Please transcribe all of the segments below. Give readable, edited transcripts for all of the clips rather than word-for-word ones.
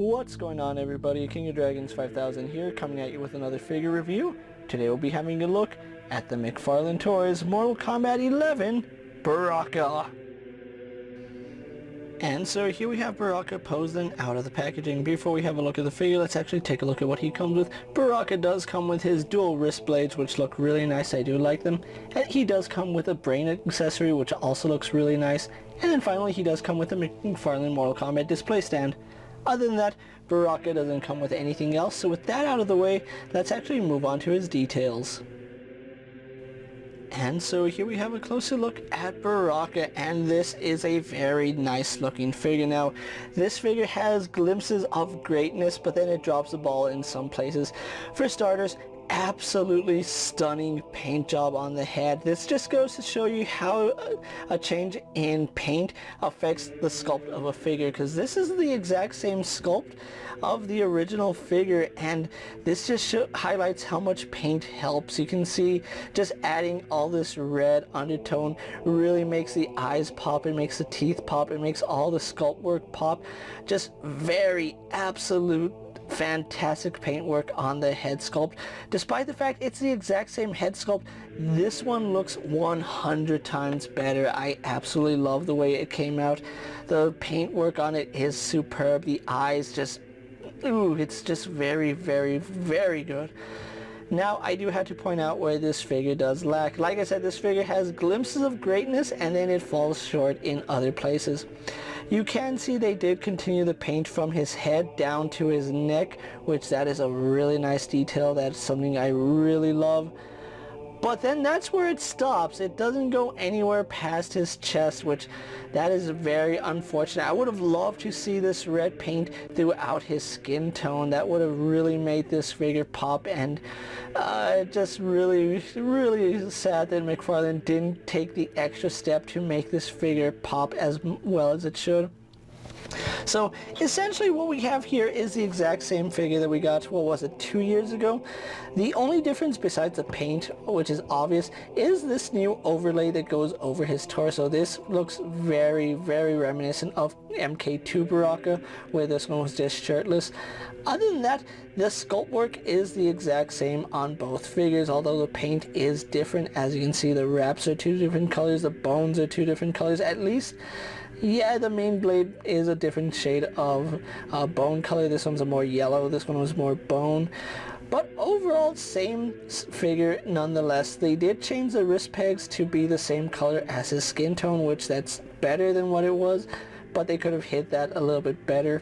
What's going on, everybody? KingofDragons 5000 here, coming at you with another figure review. Today we'll be having a look at the Mcfarlane Toys Mortal Kombat 11 Baraka. And so here we have Baraka posing out of the packaging. Before we have a look at the figure, let's actually take a look at what he comes with. Baraka does come with his dual wrist blades, which look really nice. I do like them. And he does come with a brain accessory, which also looks really nice. And then finally, he does come with a Mcfarlane Mortal Kombat display stand. Other than that, Baraka doesn't come with anything else, so with that out of the way, let's actually move on to his details. And so here we have a closer look at Baraka, and this is a very nice looking figure. Now, this figure has glimpses of greatness, but then it drops the ball in some places. For starters, absolutely stunning paint job on the head. This just goes to show you how a change in paint affects the sculpt of a figure, because this is the exact same sculpt of the original figure, and this just highlights how much paint helps. You can see just adding all this red undertone really makes the eyes pop, it makes the teeth pop, it makes all the sculpt work pop. Just very absolute fantastic paintwork on the head sculpt. Despite the fact it's the exact same head sculpt, this one looks 100 times better. I absolutely love the way it came out. The paintwork on it is superb. The eyes just, ooh, it's just very, very, very good. Now, I do have to point out where this figure does lack. Like I said, this figure has glimpses of greatness, and then it falls short in other places. You can see they did continue the paint from his head down to his neck, which that is a really nice detail. That's something I really love. But then that's where it stops. It doesn't go anywhere past his chest, which that is very unfortunate. I would have loved to see this red paint throughout his skin tone. That would have really made this figure pop, and just really, really sad that Mcfarlane didn't take the extra step to make this figure pop as well as it should. So essentially what we have here is the exact same figure that we got, what was it, 2 years ago? The only difference besides the paint, which is obvious, is this new overlay that goes over his torso. This looks very, very reminiscent of MK2 Baraka, where this one was just shirtless. Other than that, the sculpt work is the exact same on both figures, although the paint is different. As you can see, the wraps are two different colors, the bones are two different colors, at least. Yeah, the main blade is a different shade of bone color. This one's a more yellow, this one was more bone. But overall, same figure nonetheless. They did change the wrist pegs to be the same color as his skin tone, which that's better than what it was, but they could have hit that a little bit better.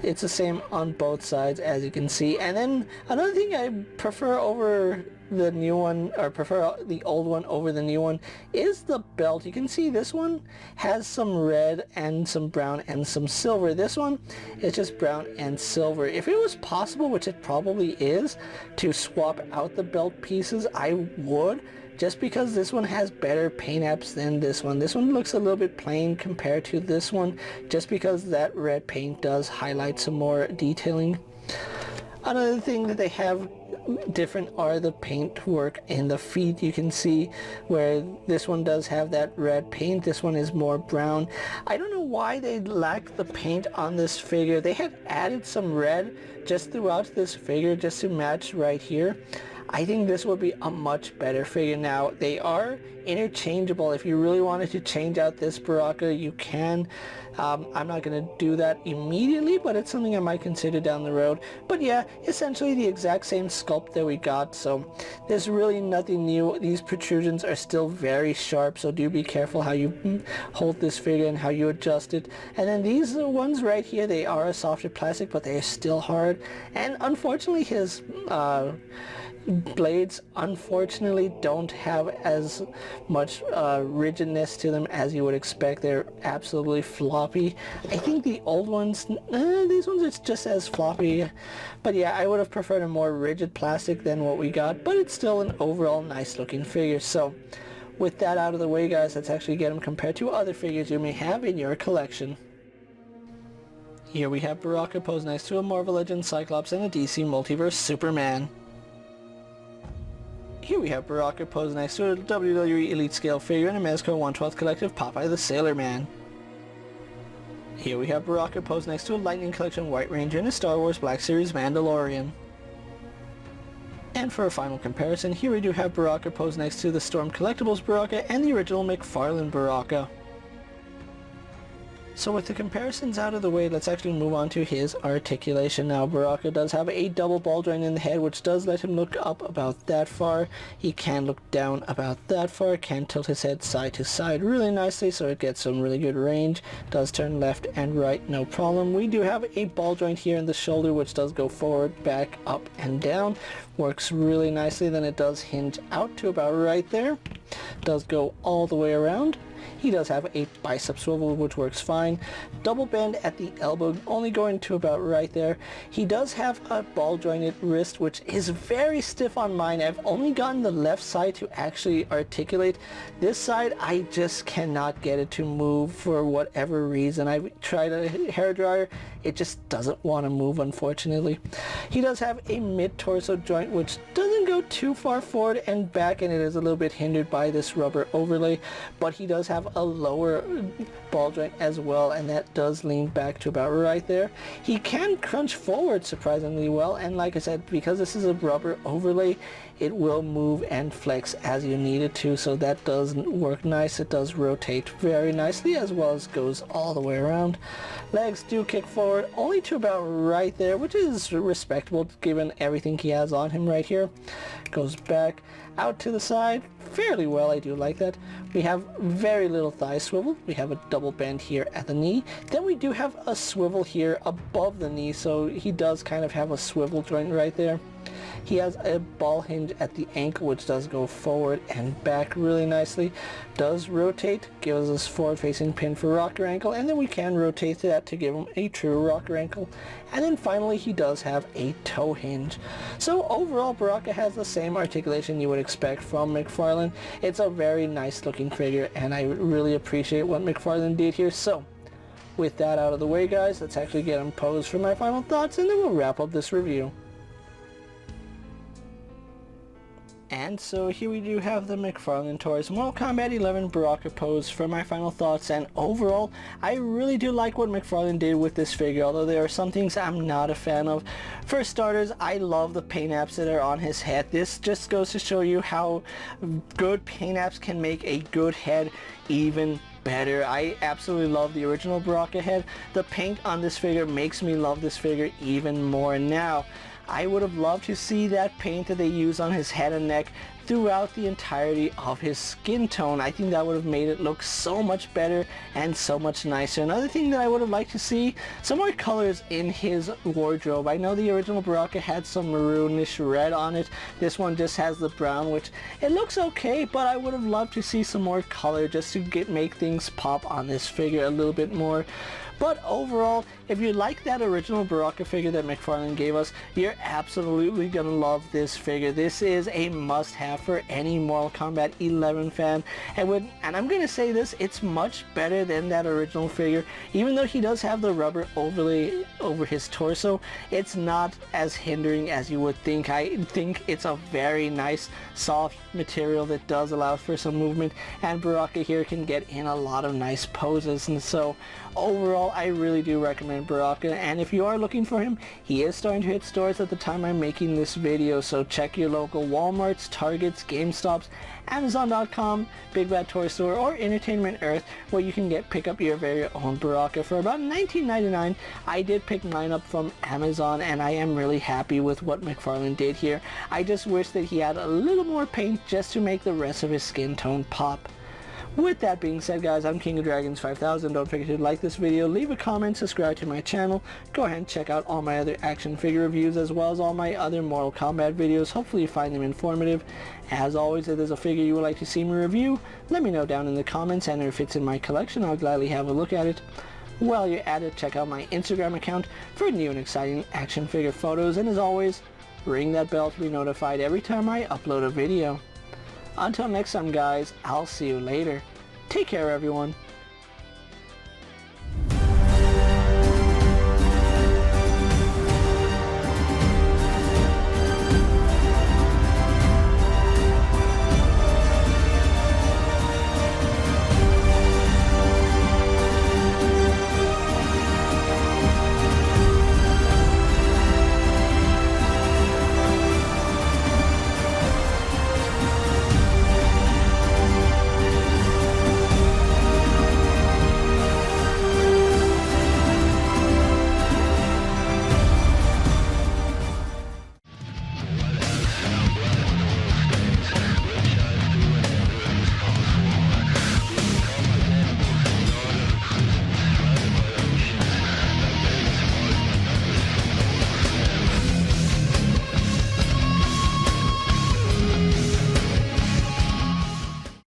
It's the same on both sides, as you can see. And then another thing I prefer over the new one, or prefer the old one over the new one, is the belt. You can see this one has some red and some brown and some silver. This one is just brown and silver. If it was possible, which it probably is, to swap out the belt pieces, I would, just because this one has better paint apps than this one. This one looks a little bit plain compared to this one, just because that red paint does highlight some more detailing. Another thing that they have different are the paint work in the feet. You can see where this one does have that red paint, this one is more brown. I don't know why they lacked the paint on this figure. They had added some red just throughout this figure just to match right here. I think this would be a much better figure. Now, they are interchangeable. If you really wanted to change out this Baraka, you can. I'm not going to do that immediately, but it's something I might consider down the road. But yeah, essentially the exact same sculpt that we got, so there's really nothing new. These protrusions are still very sharp, so do be careful how you hold this figure and how you adjust it. And then these ones right here, they are a softer plastic, but they are still hard. And unfortunately, his blades unfortunately don't have as much rigidness to them as you would expect. They're absolutely floppy. I think the old ones, these ones are just as floppy, but yeah, I would have preferred a more rigid plastic than what we got, but it's still an overall nice looking figure. So with that out of the way, guys, let's actually get them compared to other figures you may have in your collection. Here we have Baraka posed next to a Marvel Legends Cyclops and a DC Multiverse Superman. Here we have Baraka posed next to a WWE Elite Scale figure and a Mezco 1/12 Collective Popeye the Sailor Man. Here we have Baraka posed next to a Lightning Collection White Ranger and a Star Wars Black Series Mandalorian. And for a final comparison, here we do have Baraka posed next to the Storm Collectibles Baraka and the original Mcfarlane Baraka. So with the comparisons out of the way, let's actually move on to his articulation now. Baraka does have a double ball joint in the head, which does let him look up about that far. He can look down about that far, can tilt his head side to side really nicely, so it gets some really good range. Does turn left and right, no problem. We do have a ball joint here in the shoulder, which does go forward, back, up, and down. Works really nicely. Then it does hinge out to about right there. Does go all the way around. He does have a bicep swivel, which works fine. Double bend at the elbow, only going to about right there. He does have a ball jointed wrist, which is very stiff on mine. I've only gotten the left side to actually articulate. This side, I just cannot get it to move for whatever reason. I tried a hairdryer. It just doesn't want to move, unfortunately. He does have a mid-torso joint, which doesn't go too far forward and back, and it is a little bit hindered by this rubber overlay, but he does have a lower ball joint as well, and that does lean back to about right there. He can crunch forward surprisingly well, and like I said, because this is a rubber overlay, it will move and flex as you need it to, so that does work nice. It does rotate very nicely, as well as goes all the way around. Legs do kick forward only to about right there, which is respectable given everything he has on him right here. Goes back out to the side fairly well. I do like that. We have very little thigh swivel. We have a double bend here at the knee. Then we do have a swivel here above the knee, so he does kind of have a swivel joint right there. He has a ball hinge at the ankle, which does go forward and back really nicely. Does rotate, gives us forward facing pin for rocker ankle, and then we can rotate that to give him a true rocker ankle. And then finally he does have a toe hinge. So overall, Baraka has the same articulation you would expect from Mcfarlane. It's a very nice looking figure, and I really appreciate what Mcfarlane did here. So with that out of the way, guys, let's actually get him posed for my final thoughts, and then we'll wrap up this review. And so here we do have the Mcfarlane Toys Mortal Kombat 11 Baraka pose for my final thoughts, and overall I really do like what Mcfarlane did with this figure, although there are some things I'm not a fan of. For starters, I love the paint apps that are on his head. This just goes to show you how good paint apps can make a good head even better. I absolutely love the original Baraka head. The paint on this figure makes me love this figure even more now. I would have loved to see that paint that they use on his head and neck throughout the entirety of his skin tone. I think that would have made it look so much better and so much nicer. Another thing that I would have liked to see, some more colors in his wardrobe. I know the original Baraka had some maroonish red on it. This one just has the brown, which it looks okay, but I would have loved to see some more color just to make things pop on this figure a little bit more. But overall, if you like that original Baraka figure that Mcfarlane gave us, you're absolutely gonna love this figure. This is a must-have for any Mortal Kombat 11 fan, and I'm gonna say this, it's much better than that original figure. Even though he does have the rubber overlay over his torso, it's not as hindering as you would think. I think it's a very nice soft material that does allow for some movement, and Baraka here can get in a lot of nice poses. And so overall, I really do recommend Baraka, and if you are looking for him, he is starting to hit stores at the time I'm making this video, so check your local Walmarts, Targets, GameStops, Amazon.com, Big Bad Toy Store, or Entertainment Earth, where you can pick up your very own Baraka for about $19.99. I did pick mine up from Amazon, and I am really happy with what Mcfarlane did here. I just wish that he had a little more paint just to make the rest of his skin tone pop. With that being said, guys, I'm KingofDragons 5000. Don't forget to like this video, leave a comment, subscribe to my channel. Go ahead and check out all my other action figure reviews as well as all my other Mortal Kombat videos. Hopefully you find them informative. As always, if there's a figure you would like to see me review, let me know down in the comments, and if it's in my collection, I'll gladly have a look at it. While you're at it, check out my Instagram account for new and exciting action figure photos, and as always, ring that bell to be notified every time I upload a video. Until next time, guys, I'll see you later. Take care, everyone.